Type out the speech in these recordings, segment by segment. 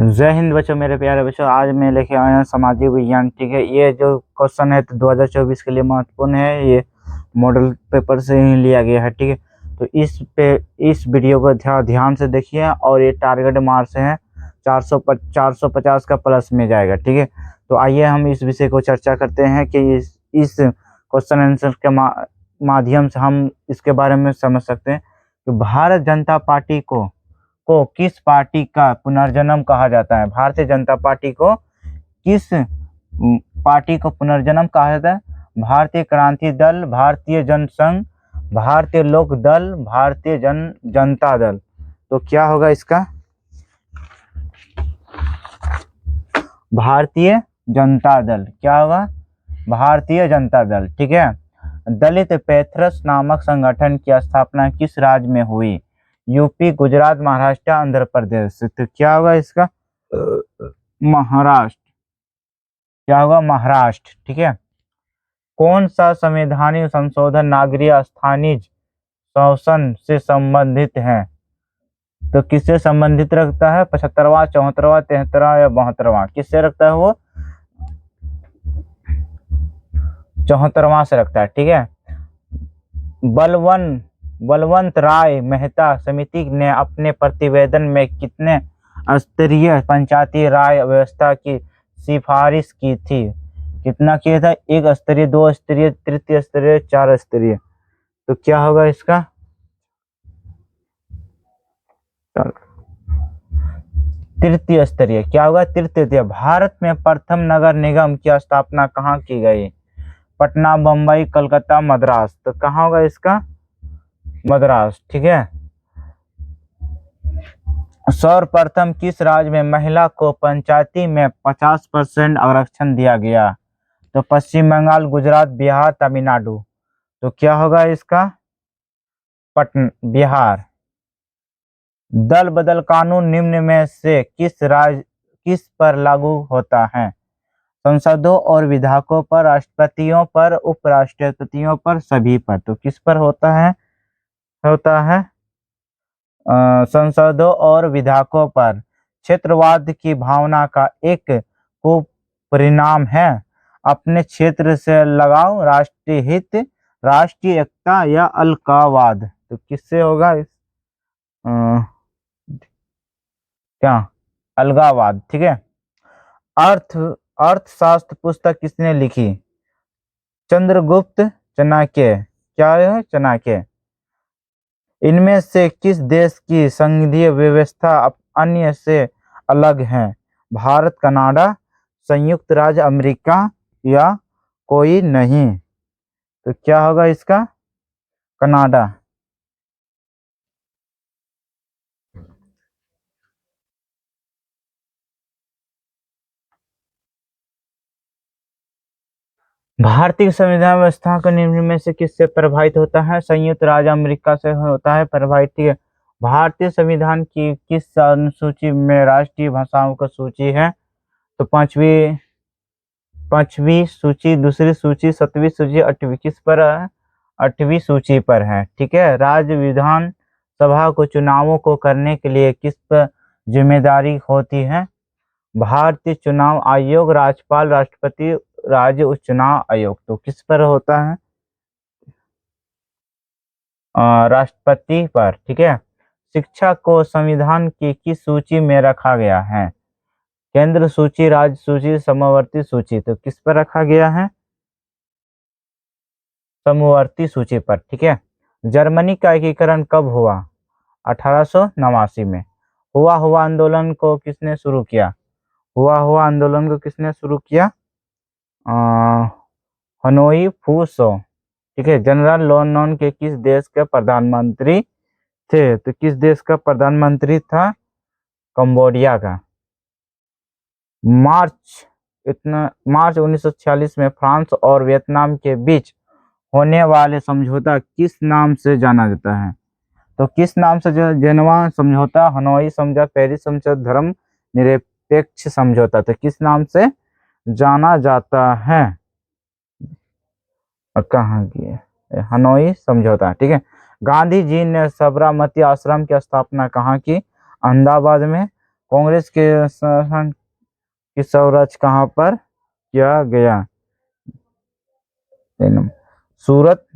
जय हिंद बच्चों, मेरे प्यारे बच्चों। आज मैं लेके आया हूँ सामाजिक विज्ञान। ठीक है, ये जो क्वेश्चन है तो 2024 के लिए महत्वपूर्ण है। ये मॉडल पेपर से ही लिया गया है। ठीक है, तो इस वीडियो को ध्यान से देखिए। और ये टारगेट मार्क्स है 450 का प्लस में जाएगा। ठीक है, तो आइए हम इस विषय को चर्चा करते हैं कि इस क्वेश्चन आंसर के माध्यम से हम इसके बारे में समझ सकते हैं कि भारत जनता पार्टी को किस पार्टी का पुनर्जन्म कहा जाता है। भारतीय जनता पार्टी को किस पार्टी को पुनर्जन्म कहा जाता है? भारतीय क्रांति दल, भारतीय जनसंघ, भारतीय लोक दल, भारतीय जनता दल। तो क्या होगा इसका? भारतीय जनता दल। क्या होगा? भारतीय जनता दल। ठीक है, दलित पैथरस नामक संगठन की स्थापना किस राज्य में हुई? यूपी, गुजरात, महाराष्ट्र, आंध्र प्रदेश। तो क्या होगा इसका? महाराष्ट्र। क्या होगा? महाराष्ट्र। ठीक है, कौन सा संवैधानिक संशोधन नागरिक स्थानीय शासन से संबंधित है? तो किससे संबंधित रखता है? 75वां, 74वां, 73वां या 72वां? किससे रखता है वो? 74वां से रखता है। ठीक है, बलवंत राय मेहता समिति ने अपने प्रतिवेदन में कितने स्तरीय पंचायती राज व्यवस्था की सिफारिश की थी? कितना किया था? 1 स्तरीय, 2 स्तरीय, तृतीय स्तरीय, 4 स्तरीय। तो क्या होगा इसका? तृतीय स्तरीय। क्या होगा? तृतीय। भारत में प्रथम नगर निगम की स्थापना कहाँ की गई? पटना, बम्बई, कलकत्ता, मद्रास। तो कहाँ होगा इसका? मद्रास। ठीक है, सर्वप्रथम किस राज्य में महिला को पंचायती में 50% आरक्षण दिया गया? तो पश्चिम बंगाल, गुजरात, बिहार, तमिलनाडु। तो क्या होगा इसका? बिहार। दल बदल कानून निम्न में से किस पर लागू होता है? संसदों और विधायकों पर, राष्ट्रपतियों पर, उपराष्ट्रपतियों पर, सभी पर। तो किस पर होता है? संसदों और विधायकों पर। क्षेत्रवाद की भावना का एक कुपरिणाम है अपने क्षेत्र से लगाव, राष्ट्रीय हित, राष्ट्रीय एकता या अलगाववाद। तो किससे होगा क्या? अलगाववाद। ठीक है, अर्थशास्त्र पुस्तक किसने लिखी? चंद्रगुप्त चाणक्य। क्या है? चाणक्य। इनमें से किस देश की संघीय व्यवस्था अन्य से अलग है? भारत, कनाडा, संयुक्त राज्य अमेरिका या कोई नहीं? तो क्या होगा इसका? कनाडा। भारतीय संविधान व्यवस्था को निम्न में से किससे प्रभावित होता है? संयुक्त राज्य अमेरिका से होता है प्रभावित। ठीक है, भारतीय संविधान की किस अनुसूची में राष्ट्रीय भाषाओं की सूची है? तो पांचवी सूची, दूसरी सूची, 7वीं सूची, 8वीं। किस पर है? 8वीं सूची पर है। ठीक है, राज्य विधान सभा को चुनावों को करने के लिए किस पर जिम्मेदारी होती है? भारतीय चुनाव आयोग, राज्यपाल, राष्ट्रपति, राज्य उच्च चुनाव आयोग। तो किस पर होता है? राष्ट्रपति पर। ठीक है, शिक्षा को संविधान की किस सूची में रखा गया है? केंद्र सूची, राज्य सूची, समवर्ती सूची। तो किस पर रखा गया है? समवर्ती सूची पर। ठीक है, जर्मनी का एकीकरण कब हुआ? 1889 में। हुआ आंदोलन को किसने शुरू किया? हुआ आंदोलन को किसने शुरू किया? हनोई फूसो। ठीक है, जनरल लोनोन के किस देश के प्रधानमंत्री थे? तो किस देश का प्रधानमंत्री था? कंबोडिया का। मार्च 1946 में फ्रांस और वियतनाम के बीच होने वाले समझौता किस नाम से जाना जाता है? तो किस नाम से? जेनेवा समझौता, हनोई समझौता, पेरिस समझौता, धर्म निरपेक्ष समझौता। तो किस नाम से जाना जाता है? कहाँ की है? हनोई समझौता। ठीक है, गांधी जी ने साबरमती आश्रम की स्थापना कहाँ की? अहमदाबाद में। कांग्रेस के शासन की स्वराज कहाँ पर किया गया? सूरत।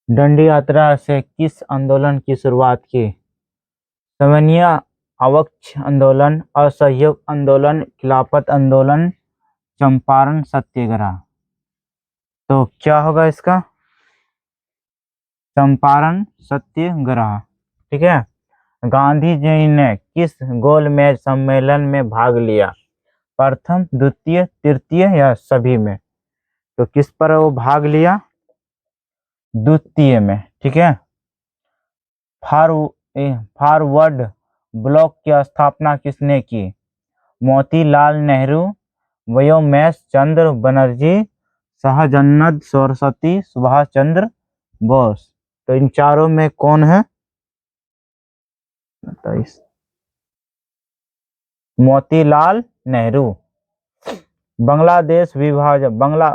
दंडी यात्रा से किस आंदोलन की शुरुआत की? सविनय अवक्ष आंदोलन, असहयोग आंदोलन, खिलाफत आंदोलन, चंपारण सत्याग्रह। तो क्या होगा इसका? चंपारण सत्याग्रह। ठीक है। गांधी जी ने किस गोलमेज सम्मेलन में भाग लिया? प्रथम, द्वितीय, तृतीय या सभी में? तो किस पर वो भाग लिया? द्वितीय में। ठीक है। फॉरवर्ड ब्लॉक की स्थापना किसने की? मोतीलाल नेहरू, व्योमेश चंद्र बनर्जी, सहजानंद सरस्वती, सुभाष चंद्र बोस। तो इन चारों में कौन है? 27 मोतीलाल नेहरू।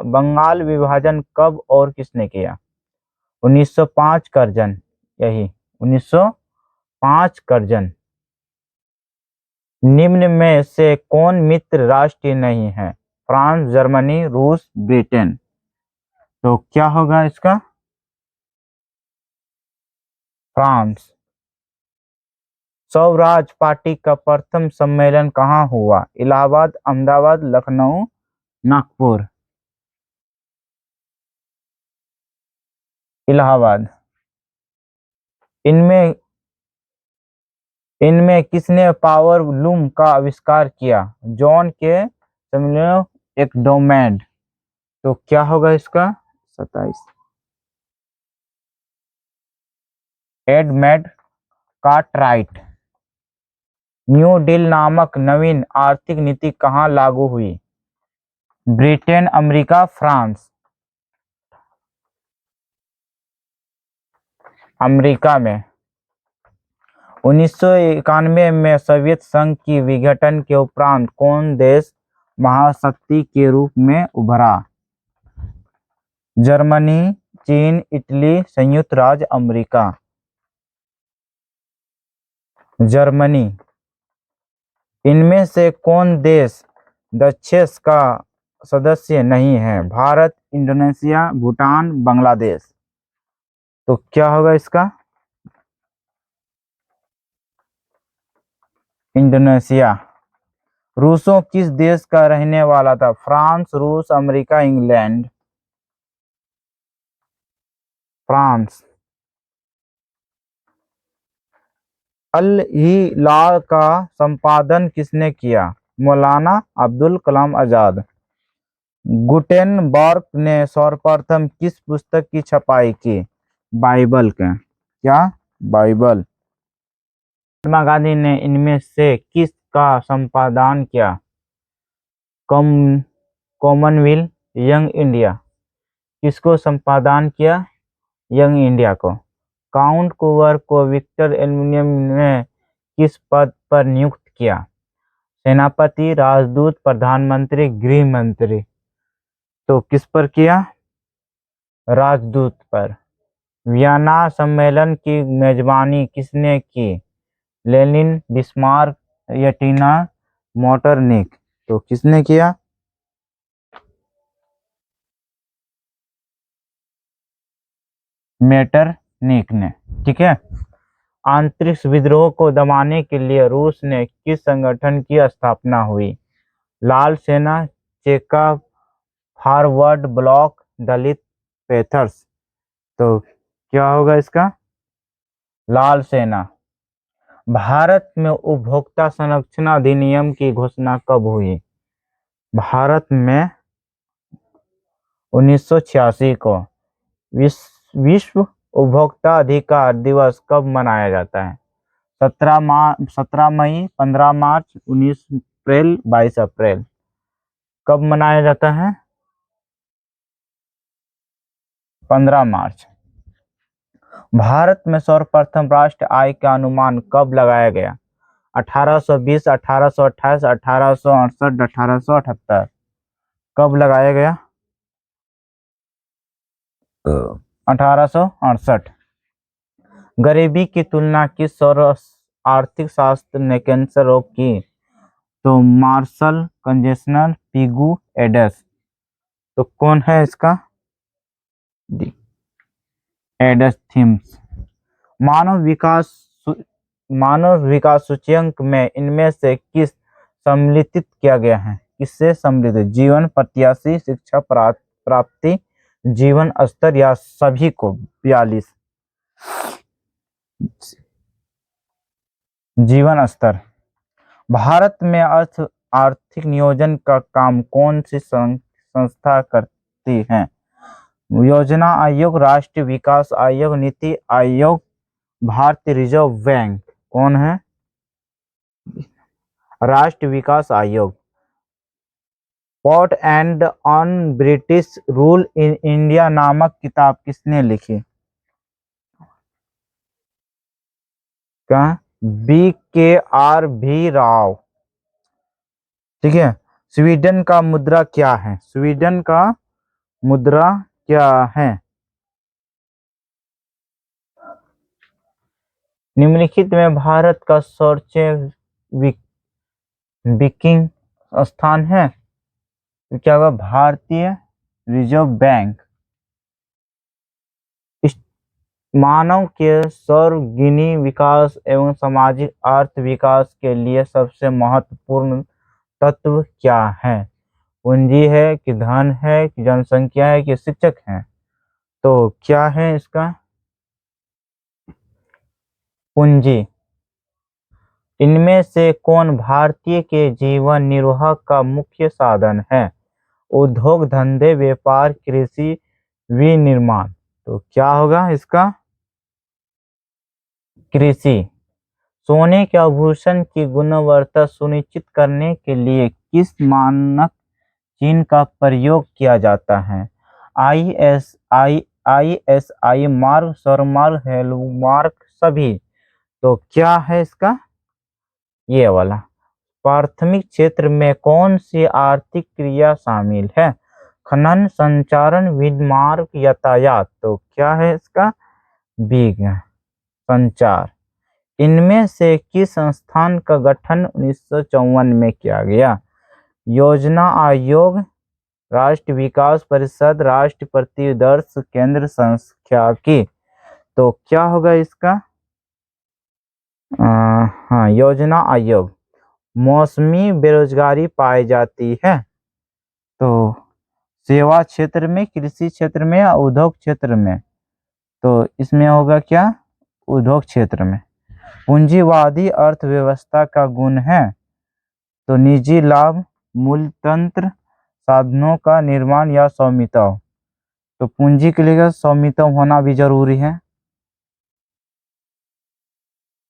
बंगाल विभाजन कब और किसने किया? 1905 करजन। यही 1905 करजन। निम्न में से कौन मित्र राष्ट्र नहीं है? फ्रांस, जर्मनी, रूस, ब्रिटेन। तो क्या होगा इसका? फ्रांस। स्वराज पार्टी का प्रथम सम्मेलन कहाँ हुआ? इलाहाबाद, अहमदाबाद, लखनऊ, नागपुर। इलाहाबाद। इनमें किसने पावर लूम का आविष्कार किया? जॉन के एकदोमेड। तो क्या होगा इसका? 27 एडमेड कार्टराइट। न्यू डील नामक नवीन आर्थिक नीति कहाँ लागू हुई? Britain, America, France. अमेरिका में। 1991 में सोवियत संघ की विघटन के उपरांत कौन देश महाशक्ति के रूप में उभरा? जर्मनी, चीन, इटली, संयुक्त राज्य अमेरिका। जर्मनी। इनमें से कौन देश डचेस का सदस्य नहीं है? भारत, इंडोनेशिया, भूटान, बांग्लादेश। तो क्या होगा इसका? इंडोनेशिया। रूसों किस देश का रहने वाला था? फ्रांस, रूस, अमेरिका, इंग्लैंड। फ्रांस। अल हिलाल का संपादन किसने किया? मौलाना अब्दुल कलाम आजाद। गुटेनबर्ग ने सर्वप्रथम किस पुस्तक की छपाई की? बाइबल के। क्या? बाइबल। महात्मा गांधी ने इनमें से किस का संपादन किया? Commonwealth, young India. किसको संपादन किया? यंग इंडिया को। काउंट कुवर को विक्टर एल्यूमिनियम ने किस पद पर नियुक्त किया? सेनापति, राजदूत, प्रधानमंत्री, गृह मंत्री। तो किस पर किया? राजदूत पर। वियना सम्मेलन की मेजबानी किसने की? लेनिन, बिस्मार्क, यटीना, मेटरनिख। तो किसने किया? मेटरनिख ने। ठीक है। आंतरिक विद्रोह को दबाने के लिए रूस ने किस संगठन की स्थापना हुई? लाल सेना, चेका, फॉरवर्ड ब्लॉक, दलित पैंथर्स। तो क्या होगा इसका? लाल सेना। भारत में उपभोक्ता संरक्षण अधिनियम की घोषणा कब हुई? भारत में 1986 को। विश्व उपभोक्ता अधिकार दिवस कब मनाया जाता है? 17 मई, 15 मार्च, 19 अप्रैल, 22 अप्रैल। कब मनाया जाता है? 15 मार्च। भारत में सर्वप्रथम राष्ट्रीय आय का अनुमान कब लगाया गया? 1820, 1828, 1868, 1878। कब लगाया गया? 1868। गरीबी की तुलना किस आर्थिक शास्त्र ने कैंसर रोग की? तो मार्शल कंजेशनर पिगू एडस। तो कौन है इसका? AIDS themes. मानव विकास मानव विकास सूचकांक में इनमें से किस सम्मिलित किया गया है? किससे सम्मिलित? जीवन प्रत्याशी, शिक्षा प्राप्ति, जीवन स्तर या सभी को? 42 जीवन स्तर। भारत में आर्थिक नियोजन का काम कौन सी संस्था करती है? योजना आयोग, राष्ट्रीय विकास आयोग, नीति आयोग, भारतीय रिजर्व बैंक। कौन है? राष्ट्रीय विकास आयोग। Pot and on British rule in India नामक किताब किसने लिखी? क्या? BKR राव। ठीक है। स्वीडन का मुद्रा क्या है? स्वीडन का मुद्रा क्या है? निम्नलिखित में भारत का सर्वोच्च बैंकिंग स्थान है? तो क्या होगा? भारतीय रिजर्व बैंक। मानव के सर्वांगीण विकास एवं सामाजिक अर्थ विकास के लिए सबसे महत्वपूर्ण तत्व क्या है? पूंजी है कि धन है कि जनसंख्या है कि शिक्षक है? तो क्या है इसका? पूंजी। इनमें से कौन भारतीय के जीवन निर्वाह का मुख्य साधन है? उद्योग, धंधे, व्यापार, कृषि, विनिर्माण। तो क्या होगा इसका? कृषि। सोने के आभूषण की गुणवत्ता सुनिश्चित करने के लिए किस मानक चिन्ह का प्रयोग किया जाता है? ISI मार्क, स्वरमार्क, हॉलमार्क, सभी। तो क्या है इसका? ये वाला। प्राथमिक क्षेत्र में कौन सी आर्थिक क्रिया शामिल है? खनन, संचारण, विनिर्माण, यातायात। तो क्या है इसका? विज्ञान संचार। इनमें से किस संस्थान का गठन 1954 में किया गया? योजना आयोग, राष्ट्रीय विकास परिषद, राष्ट्रीय प्रतिदर्श केंद्र, सांख्यिकी। तो क्या होगा इसका? हाँ, योजना आयोग। मौसमी बेरोजगारी पाई जाती है तो सेवा क्षेत्र में, कृषि क्षेत्र में या उद्योग क्षेत्र में? तो इसमें होगा क्या? उद्योग क्षेत्र में। पूंजीवादी अर्थव्यवस्था का गुण है? तो निजी लाभ, मूलतंत्र, साधनों का निर्माण या स्वामित्व। तो पूंजी के लिए स्वामित्व होना भी जरूरी है।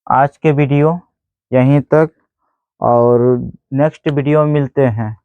आज के वीडियो यहीं तक और नेक्स्ट वीडियो मिलते हैं।